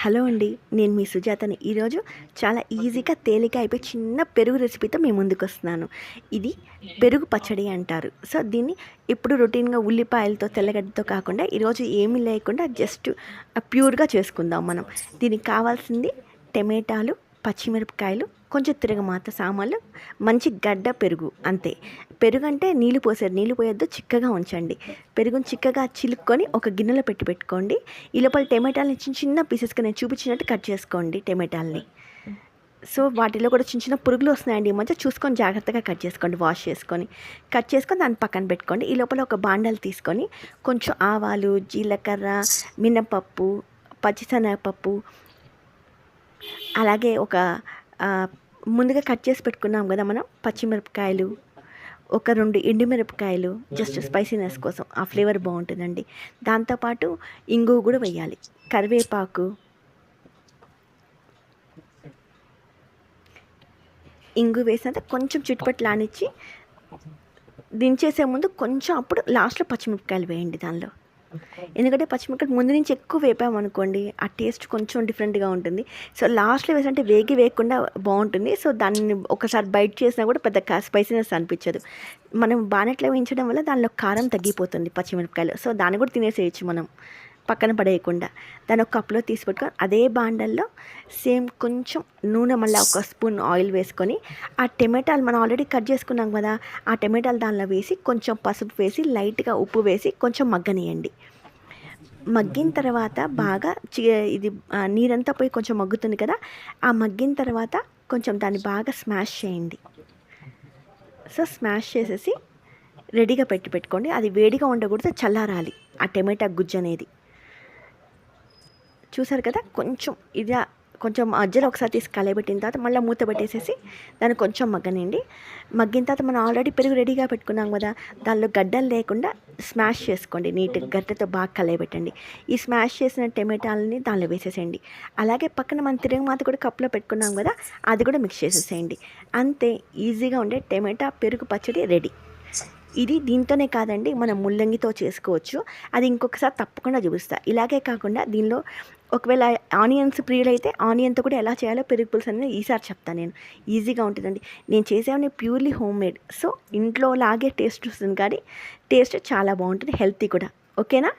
Hello అండి, నేను మీ సుజాతని. ఈరోజు చాలా ఈజీగా తేలిక అయిపోయి చిన్న పెరుగు రెసిపీతో మీ ముందుకు వస్తున్నాను. ఇది పెరుగు పచ్చడి అంటారు. సో దీన్ని ఇప్పుడు రొటీన్గా ఉల్లిపాయలతో తెల్లగడ్డతో కాకుండా ఈరోజు ఏమీ లేకుండా జస్ట్ ప్యూర్గా చేసుకుందాం మనం. దీనికి కావాల్సింది టమాటాలు, పచ్చిమిరపకాయలు, కొంచెం తిరగమాత సామాన్లు, మంచి గడ్డ పెరుగు, అంతే. పెరుగు అంటే నీళ్ళు పోసారు, నీళ్ళు పోయొద్దు, చిక్కగా ఉంచండి. పెరుగుని చిక్కగా చిలుక్కొని ఒక గిన్నెలో పెట్టుకోండి. ఈ లోపల టమాటాలని చిన్న చిన్న పీసెస్గా నేను చూపించినట్టు కట్ చేసుకోండి టమాటాలని. సో వాటిలో కూడా చిన్న చిన్న పురుగులు వస్తున్నాయండి ఈ మధ్య, చూసుకొని జాగ్రత్తగా కట్ చేసుకోండి, వాష్ చేసుకొని దాన్ని పక్కన పెట్టుకోండి. ఈ లోపల ఒక బాండాలు తీసుకొని కొంచెం ఆవాలు, జీలకర్ర, మినపప్పు, పచ్చిశనగపప్పు, అలాగే ఒక ముందుగా కట్ చేసి పెట్టుకున్నాం కదా మనం పచ్చిమిరపకాయలు, ఒక 2 ఎండుమిరపకాయలు, జస్ట్ స్పైసీనెస్ కోసం, ఆ ఫ్లేవర్ బాగుంటుందండి. దాంతోపాటు ఇంగువ కూడా వేయాలి, కరివేపాకు, ఇంగు వేసినంత కొంచెం చిట్టుపట్లానిచ్చి దించేసే ముందు కొంచెం అప్పుడు లాస్ట్లో పచ్చిమిరపకాయలు వేయండి దానిలో. ఎందుకంటే పచ్చిమిరపకాయలు ముందు నుంచి ఎక్కువ వేపామనుకోండి ఆ టేస్ట్ కొంచెం డిఫరెంట్గా ఉంటుంది. సో లాస్ట్లో వేసంటే వేయకుండా బాగుంటుంది. సో దాన్ని ఒకసారి బైట్ చేసినా కూడా పెద్ద స్పైసీనెస్ అనిపించదు. మనం బానెట్లో వేయించడం వల్ల దానిలో కారం తగ్గిపోతుంది పచ్చిమిరపకాయలు. సో దాన్ని కూడా తినేసేయచ్చు మనం, పక్కన పడేయకుండా. దాన్ని ఒక కప్లో తీసి పెట్టుకొని అదే బాండల్లో సేమ్ కొంచెం నూనె, మళ్ళీ ఒక స్పూన్ ఆయిల్ వేసుకొని ఆ టమాటాలు మనం ఆల్రెడీ కట్ చేసుకున్నాం కదా, ఆ టమాటాలు దానిలో వేసి కొంచెం పసుపు వేసి లైట్గా ఉప్పు వేసి కొంచెం మగ్గనియండి. మగ్గిన తర్వాత బాగా ఇది నీరంతా పోయి కొంచెం మగ్గుతుంది కదా, ఆ మగ్గిన తర్వాత కొంచెం దాన్ని బాగా స్మాష్ చేయండి. సో స్మాష్ చేసేసి రెడీగా పెట్టుకోండి. అది వేడిగా ఉండకూడదు, చల్లారాలి ఆ టమాటా గుజ్జు అనేది. చూసారు కదా, కొంచెం మధ్యలో ఒకసారి తీసి కలయబెట్టిన తర్వాత మళ్ళీ మూత పెట్టేసేసి దాన్ని కొంచెం మగ్గిన తర్వాత మనం ఆల్రెడీ పెరుగు రెడీగా పెట్టుకున్నాం కదా, దానిలో గడ్డలు లేకుండా స్మాష్ చేసుకోండి. నీట్గా గడ్డతో బాగా కలయబెట్టండి. ఈ స్మాష్ చేసిన టమాటాలని దానిలో వేసేసేయండి. అలాగే పక్కన మనం తిరగమాత కూడా కప్లో పెట్టుకున్నాం కదా, అది కూడా మిక్స్ చేసేసేయండి. అంతే, ఈజీగా ఉండే టమాటా పెరుగు పచ్చడి రెడీ. ఇది దీంతోనే కాదండి, మనం ముల్లంగితో చేసుకోవచ్చు. అది ఇంకొకసారి తప్పకుండా చూపిస్తా. ఇలాగే కాకుండా దీనిలో ఒకవేళ ఆనియన్స్ ప్రియులైతే ఆనియన్తో కూడా ఎలా చేయాలో పెరుగు పులుసు అనేది ఈసారి చెప్తాను నేను. ఈజీగా ఉంటుందండి. నేను చేసేవన్నీ ప్యూర్లీ హోమ్ మేడ్. సో ఇంట్లో లాగే టేస్ట్ వస్తుంది, కానీ టేస్ట్ చాలా బాగుంటుంది, హెల్తీ కూడా. ఓకేనా?